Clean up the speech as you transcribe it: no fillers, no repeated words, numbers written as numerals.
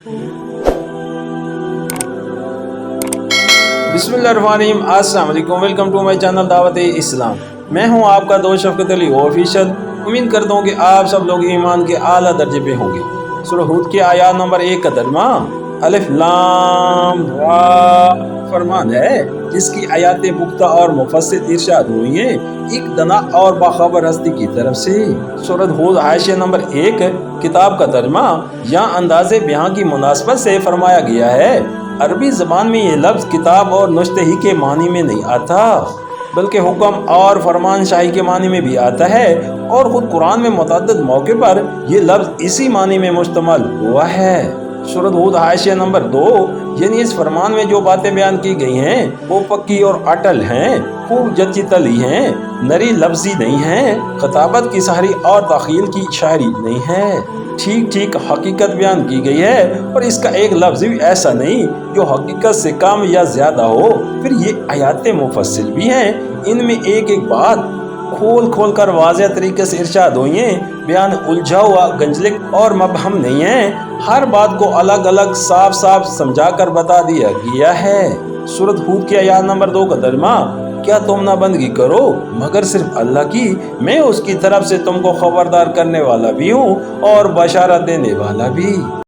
बिस्मिल्लाहिर्रहमानिर्रहीम। अस्सलाम वालेकुम, वेलकम टू माय चैनल दावत इस्लाम। मैं हूं आपका दोस्त शफकत अली ऑफिशियल। उम्मीद करता हूं कि आप सब लोग ईमान के आला दर्जे पे होंगे। सूरह हूद की आयत नंबर 1 का तर्जुमा अलिफ लाम रा फरमान है, जिसकी आयतें पुख्ता और मुफस्सिल इरशाद हुई हैं एक दना और बाखबर हस्ती की तरफ से। सूरह हूद हाशिया नंबर 1 किताब का तर्जुमा या अंदाज़े बयां की मुनासबत से फरमाया गया है। अरबी ज़बान में ये लफ्ज़ किताब और नुश्तही के मानी में नहीं आता, बल्कि हुक्म और फरमान शाही के मानी में भी आता है, और ख़ुद कुरान में मुतअद्दिद मौके पर यह लफ्ज़ इसी मानी में मुश्तमल हुआ है। सूरह हूद हाशिया नंबर 2 यानी इस फरमान में जो बातें बयान की गई हैं वो पक्की और अटल हैं, खूब जची तली हैं, नरी लफ्ज़ी नहीं हैं, खताबत की सहरी और तख़ील की शायरी नहीं है। ठीक ठीक हकीकत बयान की गई है, और इसका एक लफ्ज़ भी ऐसा नहीं जो हकीकत से कम या ज़्यादा हो। फिर ये आयातें मुफस्सिल भी हैं, इनमें एक एक बात खोल खोल कर वाज़ेह तरीके से इरशाद हुई हैं। बयान उलझा हुआ, गंजलिक और मबहम नहीं है। हर बात को अलग अलग साफ साफ समझा कर बता दिया गया है। सूरह हूद की आयत नंबर 2 का तर्जुमा क्या तुम ना बंदगी करो मगर सिर्फ अल्लाह की, मैं उसकी तरफ से तुमको खबरदार करने वाला भी हूँ और बशारत देने वाला भी।